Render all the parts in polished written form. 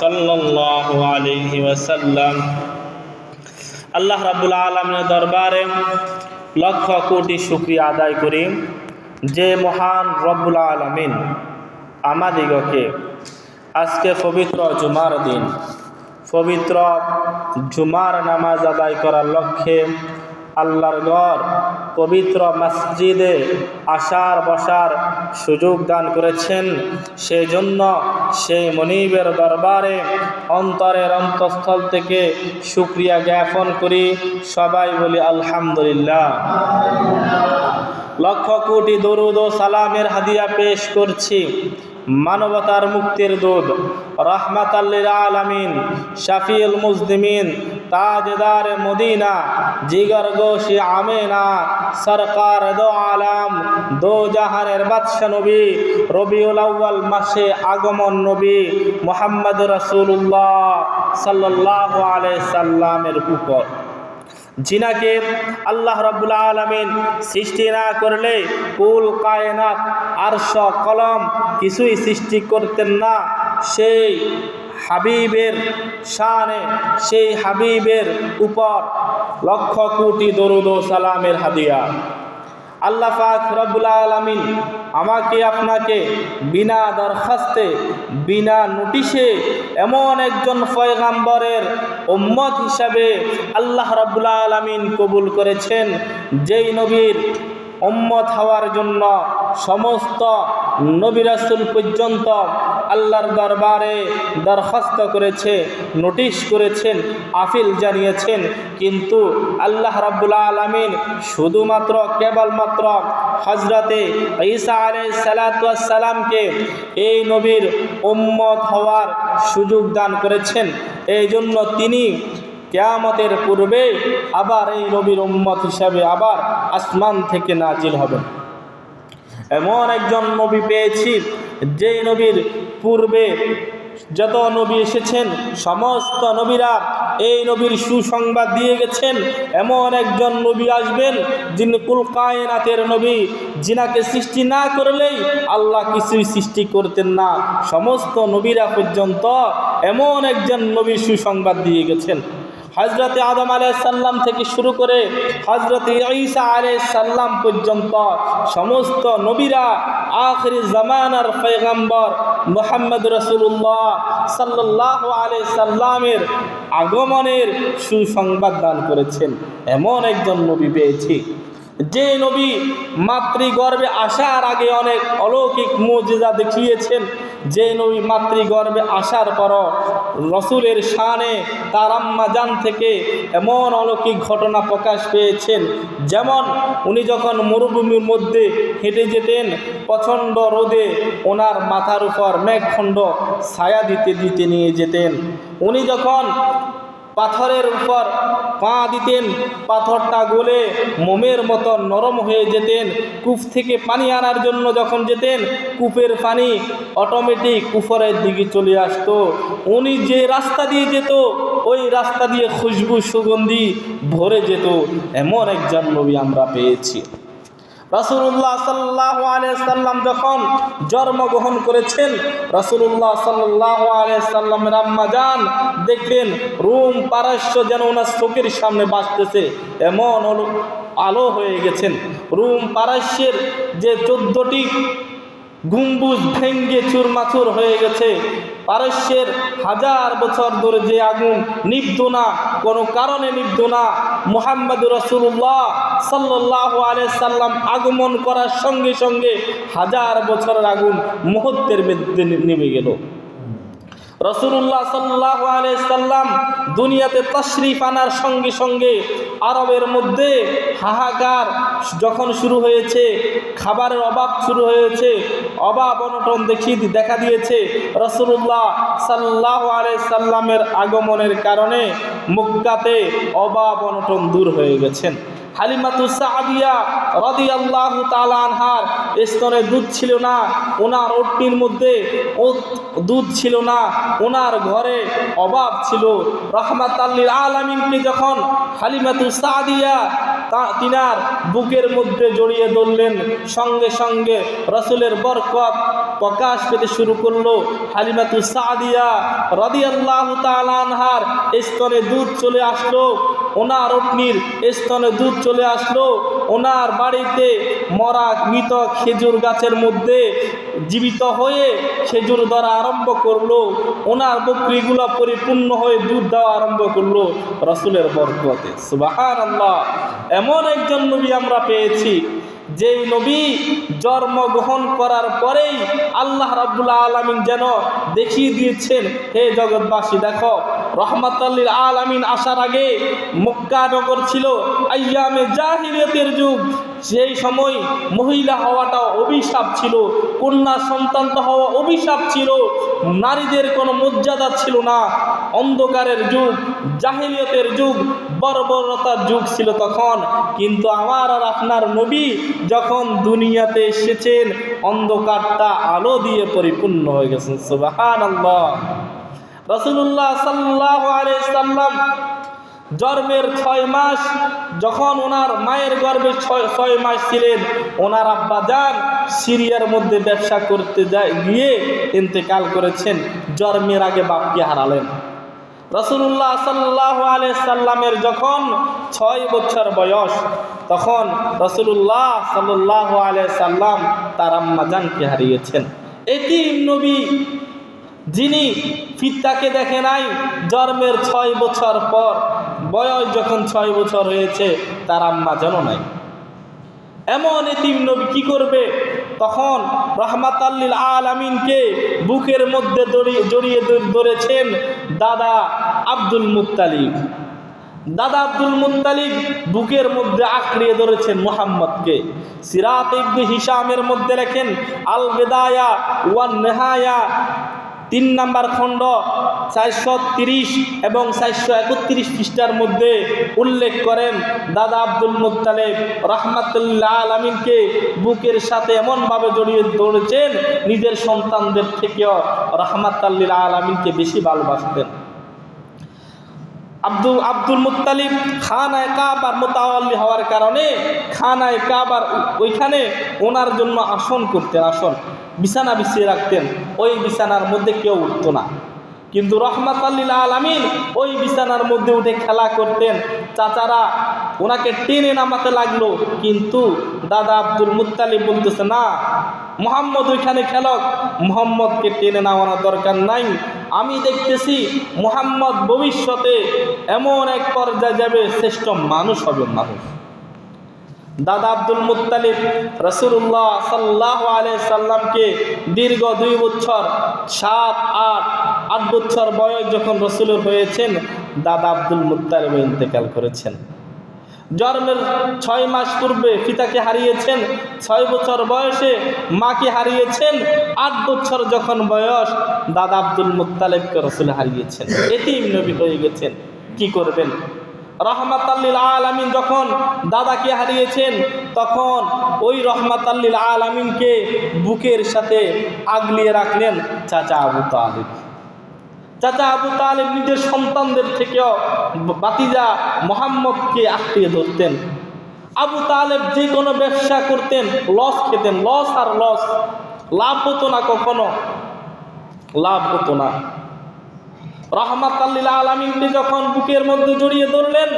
সাল্লাল্লাহু আলাইহি ওয়াসাল্লাম। আল্লাহ রাব্বুল আলামিনের দরবারে লক্ষ কোটি শুকরিয়া আদায় করি যে মহান রব্বুল আলামিন আমাদিগকে আজকে পবিত্র জুমার দিন পবিত্র জুমার নামাজ আদায় করার লক্ষ্যে আল্লাহর ঘর পবিত্র মসজিদে আসার বসার সুযোগ দান করেছেন। সেই জন্য সেই মনিবের দরবারে অন্তরের অন্তঃস্থল থেকে শুকরিয়া জ্ঞাপন করি। সবাই বলি আলহামদুলিল্লাহ। লক্ষ কোটি দরুদ ও সালামের হাদিয়া পেশ করছি মানবতার মুক্তির দূত, রাহমাতাল লিল আলামিন, শাফিউল মুজলিমিন, তাজদার মদিনা, জিগর গোশি আমেনা, সরকার দো আলম, দো জাহানের বাদশা নবী, রবিউল আউয়াল মাসে আগমন নবী মুহাম্মদ রাসূলুল্লাহ সাল্লাল্লাহু আলাইহি সাল্লামের উপর, যিনাকে আল্লাহ রাব্বুল আলামিন সৃষ্টি না করলে কুল কায়নাত আরশ কলম কিছুই সৃষ্টি করতেন না। সেই হাবিবের শানে, সেই হাবিবের উপর লক্ষ কোটি দরুদ ও সালামের হাদিয়া। আল্লাহ পাক রব্বুল আলামিন আমাকে আপনাকে বিনা দরখাস্তে বিনা নোটিশে এমন একজন পয়গাম্বরের উম্মত হিসাবে আল্লাহ রাব্বুল আলামিন কবুল করেছেন, যেই নবীর উম্মত হওয়ার জন্য সমস্ত নবী রাসূল পর্যন্ত আল্লাহর দরবারে দরখাস্ত করেছে, নোটিশ করেছেন, আপিল জানিয়েছেন। কিন্তু আল্লাহ রাব্বুল আলামিন শুধুমাত্র কেবলমাত্র হযরতে ঈসা আলাইহিস সালাতু ওয়াস সালামকে এই নবীর উম্মত হওয়ার সুযোগ দান করেছেন। এই জন্য তিনি কিয়ামতের পূর্বে আবার এই নবীর উম্মত হিসাবে আবার আসমান থেকে নাজিল হবেন। এমন একজন নবী পেয়েছি যেই নবীর পূর্বে যত নবী এসেছেন সমস্ত নবীরা এই নবীর সুসংবাদ দিয়ে গেছেন। এমন একজন নবী আসবেন যিনি কুল কায়নাতের নবী, যিনাকে সৃষ্টি না করলেই আল্লাহ কিছুই সৃষ্টি করতেন না। সমস্ত নবীরা পর্যন্ত এমন একজন নবীর সুসংবাদ দিয়ে গেছেন। হযরতে আদম আলাইহিস সালাম থেকে শুরু করে হযরতে ঈসা আলাইহিস সালাম পর্যন্ত সমস্ত নবীরা আখিরি জামানার পয়গম্বর মুহাম্মদ রাসূলুল্লাহ সাল্লাল্লাহু আলাইহি সাল্লামের আগমনের সুসংবাদ দান করেছেন। এমন একজন নবী পেয়েছি যে নবী মাতৃগর্ভে আসার আগে অনেক অলৌকিক মুজিজা দেখিয়েছেন। যে নবী মাতৃগর্ভে আসার পর রসুলের শানে তার আম্মা জান থেকে এমন অলৌকিক ঘটনা প্রকাশ পেয়েছেন। যেমন উনি যখন মরুভূমির মধ্যে হেঁটে যেতেন, প্রচণ্ড রোদে ওনার মাথার উপর মেঘখণ্ড ছায়া দিতে দিতে নিয়ে যেতেন। উনি যখন পাথরের উপর পা দিতেন, পাথরটা গলে মোমের মতো নরম হয়ে যেতেন। কূপ থেকে পানি আনার জন্য যখন যেতেন, কূপের পানি অটোমেটিক উপরের দিকে চলে আসতো। উনি যে রাস্তা দিয়ে যেত ওই রাস্তা দিয়ে খুশবু সুগন্ধি ভরে যেত। এমন একজন নবী আমরা পেয়েছি। রাসূলুল্লাহ সাল্লাল্লাহু আলাইহি সাল্লাম যখন জন্মগ্রহণ করেছেন, রাসূলুল্লাহ সাল্লাল্লাহু আলাইহি সাল্লামের আম্মা জান দেখলেন রোম পারস্য যেন ওনার চোখের সামনে ভাসতেছে, এমন আলো হয়ে গেছেন। রোম পারস্যের যে 14টি গম্বুজ ভেঙ্গে চুরমাচুর হয়ে গেছে। পারস্যের 1000 বছর ধরে যে আগুন নিভত না, কোনো কারণে নিভত না, মুহাম্মদুর রাসূলুল্লাহ সাল্লাল্লাহু আলাইহি সাল্লাম আগমন করার সঙ্গে সঙ্গে 1000 বছরের আগুন মুহূর্তের মধ্যে নিভে গেল। রাসূলুল্লাহ সাল্লাল্লাহু আলাইহি সাল্লাম দুনিয়াতে তাশরীফ আনার সঙ্গে সঙ্গে আরবের মধ্যে হাহাকার যখন শুরু হয়েছে, খাবারের অভাব শুরু হয়েছে, অভাব অনটন দেখা দিয়েছে। রাসূলুল্লাহ সাল্লাল্লাহু আলাইহি সাল্লামের আগমনের কারণে মক্কাতে অভাব অনটন দূর হয়ে গেছেন। হালিমাতুস সাদিয়া রাদিয়াল্লাহু তাআলা আনহার স্তনে দুধ ছিল না, ওনার ওটনির মধ্যে দুধ ছিল না, ওনার ঘরে অভাব ছিল। রাহমাতাল লিল আলামিনকে যখন হালিমাতুস সাদিয়া তিনার বুকের মধ্যে জড়িয়ে ধরলেন। সঙ্গে সঙ্গে রাসূলের বরকত প্রকাশ পেতে শুরু করলো। হালিমাতু সাদিয়া রাদিয়াল্লাহু তাআলা আনহার স্তনে দুধ চলে আসলো, ওনার অগ্নির স্তনে দুধ চলে আসলো। ওনার বাড়িতে মরা মৃত খেজুর গাছের মধ্যে জীবিত হয়ে খেজুর ধরা আরম্ভ করলো। ওনার বকরিগুলো পরিপূর্ণ হয়ে দুধ দেওয়া আরম্ভ করলো রাসূলের বরকতে। সুবহানাল্লাহ। এমন একজন নবী আমরা পেয়েছি, যেই নবী জন্মগ্রহণ করার পরেই আল্লাহ রাব্বুল আলামিন যেন দেখিয়ে দিয়েছেন, হে জগৎবাসী দেখো, রহমাতাল লিল আলামিন আসার আগে মক্কা নগর ছিল আইয়ামে জাহিলিয়াতের যুগ। সেই সময় মহিলা হওয়াটা অভিশাপ ছিল, কন্যা সন্তান হওয়া অভিশাপ ছিল, নারীদের কোনো মর্যাদা ছিল না। অন্ধকারের যুগ, জাহিলিয়াতের যুগ, বর্বরতার যুগ ছিল তখন। কিন্তু আমার আর আপনার নবী যখন দুনিয়াতে এসেছেন, অন্ধকারটা আলো দিয়ে পরিপূর্ণ হয়ে গেছেন। সুবহানাল্লাহ। রাসূলুল্লাহ সাল্লাল্লাহু আলাইহি সাল্লাম জন্মের 6 মাস, যখন ওনার মায়ের গর্ভে 6 মাস ছিলেন, ওনার আব্বাজান সিরিয়ার মধ্যে ব্যবসা করতে গিয়ে ইন্তেকাল করেছেন। জন্মের আগে বাপকে হারালেন। রাসূলুল্লাহ সাল্লাল্লাহু আলাইহি সাল্লামের যখন 6 বছর বয়স, তখন রাসূলুল্লাহ সাল্লাল্লাহু আলাইহি সাল্লাম তার আম্মাজানকে হারিয়েছেন। এতিম নবী, যিনি পিতাকে দেখে নাই, জন্মের 6 বছর পর বয়স যখন 6 বছর হয়েছে, তার আম্মাজানও নাই। এমন এতিম নবী কি করবে? তখন রাহমাতাল লিল আলামিনকে বুকের মধ্যে জড়িয়ে ধরেছেন দাদা আব্দুল মুত্তালিব। দাদা আব্দুল মুত্তালিব বুকের মধ্যে আঁকড়িয়ে ধরেছেন মুহাম্মদকে। সিরাত ইবনে হিশামের মধ্যে লেখেন, আল বিদায়া ওয়ান নিহায়া 3 নম্বর খণ্ড 430 এবং 431 পৃষ্ঠার মধ্যে উল্লেখ করেন, দাদা আব্দুল মুত্তালিব রাহমাতুল লিল আলামিনকে বুকের সাথে এমনভাবে জড়িয়ে ধরেছেন, নিজের সন্তানদের থেকেও রাহমাতুল লিল আলামিনকে বেশি ভালোবাসতেন। আব্দুল মুত্তালিব খানায়ে কাবার মুতাওয়াল্লি হওয়ার কারণে খানায়ে কাবার ওইখানে ওনার জন্য আসন করতেন, আসন বিছানা বিছিয়ে রাখতেন। ওই বিছানার মধ্যে কেউ উঠতো না, কিন্তু রাহমাতুল লিল আলামিন ওই বিছানার মধ্যে উঠে খেলা করতেন। চাচারা ওনাকে টেনে নামাতে লাগলো, কিন্তু দাদা আব্দুল মুত্তালিব বলতেছে, না, মুহাম্মদ ওইখানে খেলক, মুহাম্মদকে টেনে নামানোর দরকার নাই। আমি দেখতেছি মুহাম্মদ ভবিষ্যতে এমন এক পর্যায়ে যাবে, শ্রেষ্ঠ মানুষ হবে মানুষ। দাদা আব্দুল মুত্তালিব রাসূলুল্লাহ সাল্লাল্লাহু আলাইহি সাল্লামকে দীর্ঘ 2 বছর 8 বছর বয়স যখন রাসূলের হয়েছেন, দাদা আব্দুল মুত্তালিব ইন্তেকাল করেছেন। জন্মের 6 মাস পূর্বে পিতাকে হারিয়েছেন, 6 বছর বয়সে মাকে হারিয়েছেন, 8 বছর যখন বয়স দাদা আব্দুল মুত্তালিবকে রাসূল হারিয়েছেন। এতিম নবী হয়ে গেছেন, কি করবেন? রাহমাতুল লিল আলামিন যখন দাদাকে হারিয়েছেন, তখন ওই রাহমাতুল লিল আলামিনকে বুকের সাথে আগলিয়ে রাখলেন চাচা আবু তালিব। চাচা আবু তালিব নিজের সন্তানদের থেকেও ভাতিজা মুহাম্মদকে আঁকড়িয়ে ধরতেন। আবু তালিব যে কোনো ব্যবসা করতেন, লস খেতেন, লস আর লস, লাভ হতো না, কখনো লাভ হতো না। রাহমাতুল লিল আলামিনকে যখন বুকের মধ্যে জড়িয়ে ধরলেন,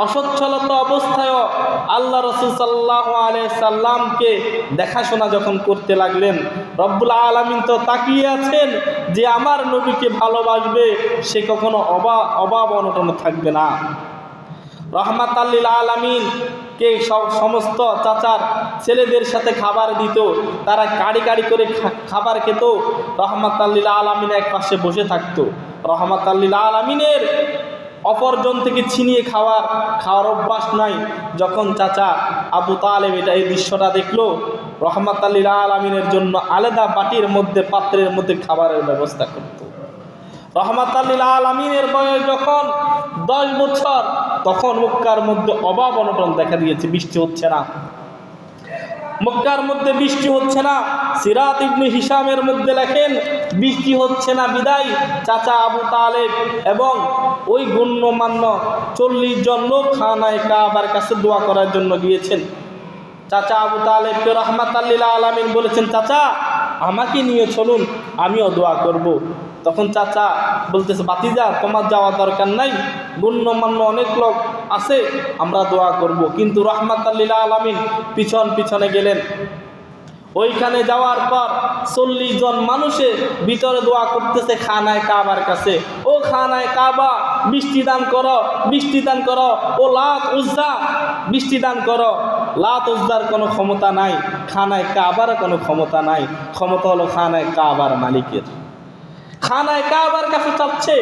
অসচ্ছলতা অবস্থায়ও আল্লাহ রাসূল সাল্লাল্লাহু আলাইহি সাল্লামকে দেখাশোনা যখন করতে লাগলেন, রব্বুল আলামিন তো তাকিয়ে আছেন যে আমার নবীকে ভালোবাসবে, সে কখনো অভাব অনটন থাকবে না। রাহমাতুল লিল আলামিনকে সমস্ত চাচার ছেলেদের সাথে খাবার দিত, তারা কাড়ি কাড়ি করে খাবার খেত। রাহমাতুল লিল আলামিন এক পাশে বসে থাকতো। রাহমাতুল লিল আলামিনের অপরজন থেকে ছিনিয়ে খাওয়ার অভ্যাস নাই। যখন চাচা আবু তালেব এই দৃশ্যটা দেখলো, রাহমাতুল লিল আলামিনের জন্য আলাদা বাটির মধ্যে, পাত্রের মধ্যে খাবারের ব্যবস্থা করত। রাহমাতুল লিল আলামিনের বয়স যখন 10 বছর, তখন মক্কার মধ্যে অভাব অনটন দেখা দিয়েছে, বৃষ্টি হচ্ছে না। মক্কার মধ্যে বৃষ্টি হচ্ছে না। সিরাত ইবনে হিশামের মধ্যে লেখেন বৃষ্টি হচ্ছে না বিদায় চাচা আবু তালেব এবং ওই গণ্যমান্য 40 জন লোক খানায়ে কাবার কাছে দোয়া করার জন্য গিয়েছেন। চাচা আবু তালেবকে রাহমাতাল লিল আলামিন বলেছেন, চাচা আমাকে নিয়ে চলুন, আমিও দোয়া করব। তখন চাচা বলতেছে, বাতিজা তোমার যাওয়া দরকার নাই, গণ্যমান্য অনেক লোক আছে, আমরা দোয়া করব। কিন্তু রাহমাতাল লিল আলামিন পিছনে গেলেন। ওইখানে যাওয়ার পর 40 জন মানুষে ভিতরে দোয়া করতেছে খানায়ে কাবার কাছে, ও খানায়ে কাবা বৃষ্টি দান করো, বৃষ্টি দান করো, ও লাত উজ্জা বৃষ্টি দান করো। লাত উজ্জার কোনো ক্ষমতা নাই, খানায়ে কাবার কোনো ক্ষমতা নাই, ক্ষমতা হলো খানায়ে কাবার মালিকের। খানায়ে কাবার কাছে চাচ্ছে।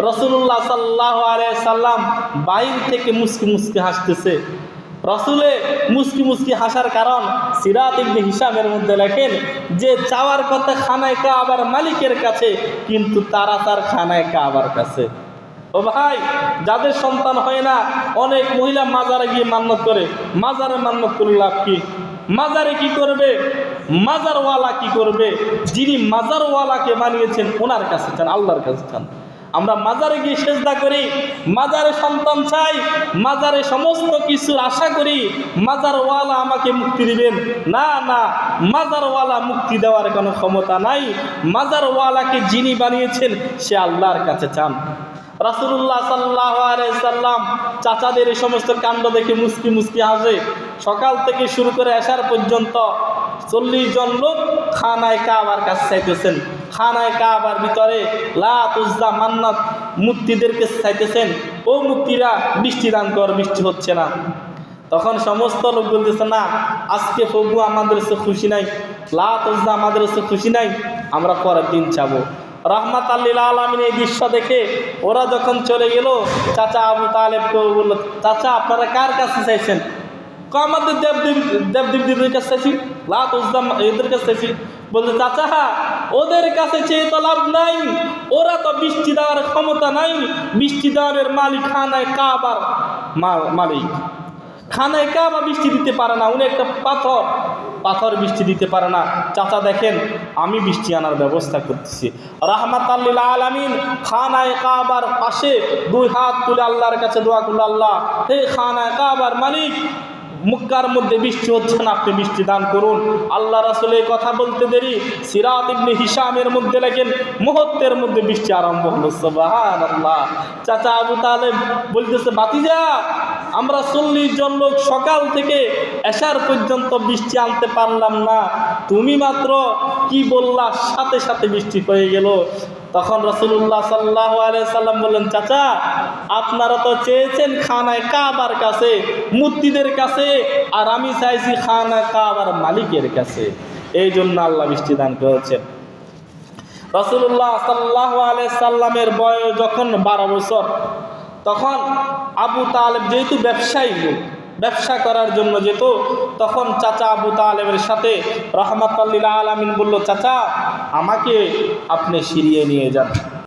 রাসূলুল্লাহ সাল্লাল্লাহু আলাইহি সাল্লাম বাইরে থেকে মুস্কি মুস্কি হাসতেছে। রাসূলে মুস্কি মুস্কি হাসার কারণ সিরাত ইবনে হিশামের মধ্যে লেখেন যে চাওয়ার কথা খানায়ে কাবার মালিকের কাছে, কিন্তু তারা তার খানায়ে কাবার কাছে। ও ভাই, যাদের সন্তান হয় না, অনেক মহিলা মাজারে গিয়ে মান্নত করে। মাজারে মান্নত করে লাভ কি? মাজারে কি করবে? মাজারওয়ালা কি করবে? যিনি মাজারওয়ালাকে বানিয়েছেন ওনার কাছে চান, আল্লাহর কাছে চান। আমরা মাজারে গিয়ে সেজদা করি, মাজারে সন্তান চাই, মাজারে সমস্ত কিছুর আশা করি মাজারওয়ালা আমাকে মুক্তি দিবেন। না না, মাজারওয়ালা মুক্তি দেওয়ার কোনো ক্ষমতা নাই। মাজারওয়ালাকে যিনি বানিয়েছেন সে আল্লাহর কাছে চান। রাসূলুল্লাহ সাল্লাল্লাহু আলাইহি সাল্লাম চাচাদের এই সমস্ত কাণ্ড দেখে মুস্কি মুস্কি হাসে। সকাল থেকে শুরু করে আসার পর্যন্ত 40 জন লোক খানায়ে কাবার কাছে চাইতেছেন। খানায়ে কাবার ভিতরে লাত উজ্জা মান্নাত মূর্তিদেরকে চাইতেছেন, ও মূর্তিরা বৃষ্টি দান কর, বৃষ্টি হচ্ছে না। তখন সমস্ত লোক বলতেছে, না আজকে প্রভু আমাদের কাছে খুশি নাই, লাত উজ্জা আমাদের কাছে খুশি নাই, আমরা পরের দিন চাবো। রাহমাতাল লিল আলামিন এই দৃশ্য দেখে ওরা যখন চলে গেল, চাচা আবু তালেবকে বলল, চাচা আপনারা কার কাছে চাইছেন? আমাদের দেবদেবীদের কাছে চাইছি, লাত উজ্জা এদের কাছে চাইছি। বলতে, চাচা ওদের কাছে চেয়ে তো লাভ নাই, ওরা তো বৃষ্টি দেওয়ার ক্ষমতা নাই। বৃষ্টি দেওয়ার মালিক খানায়ে কাবার মালিক। খানায়ে কাবা বৃষ্টি দিতে পারে না, উনি একটা পাথর বৃষ্টি দিতে পারে না। চাচা দেখেন আমি বৃষ্টি আনার ব্যবস্থা করতেছি। রাহমাতাল লিল আলামিন খানায়ে কাবার পাশে 2 হাত তুলে আল্লাহর কাছে দোয়া করল, আল্লাহ হে খানায়ে কাবার মালিক, মক্কার মধ্যে বৃষ্টি হচ্ছে না, আপনি বৃষ্টি দান করুন। আল্লাহ রাসূলের কথা বলতে দেরি সিরাত ইবনে হিশামের মধ্যে লেখেন মুহূর্তের মধ্যে বৃষ্টি আরম্ভ হলো। সুবহানাল্লাহ। চাচা আবু তালেব বলতেছে, বাতিজা আমরা 40 জন লোক সকাল থেকে এশার পর্যন্ত বৃষ্টি আনতে পারলাম না, তুমি মাত্র কি বললা, সাথে সাথে বৃষ্টি হয়ে গেল। তখন রাসূলুল্লাহ সাল্লাল্লাহু আলাইহি সাল্লাম বললেন, চাচা আপনারা তো চেয়েছেন খানায়ে কাবার কাছে, মূর্তিদের কাছে, আর আমি চাইছি খানায়ে কাবার মালিকের কাছে, এই জন্য আল্লাহ বৃষ্টি দান করেছেন। রাসূলুল্লাহ সাল্লাল্লাহু আলাইহি সাল্লামের বয়স যখন 12 বছর, তখন আবু তালেব যেহেতু ব্যবসায়ী লোক, ব্যবসা করার জন্য যেত, তখন চাচা আবু তালেবের সাথে রাহমাতাল লিল আলামিন বলল, চাচা আমাকে আপনি সিরিয়ে নিয়ে যান।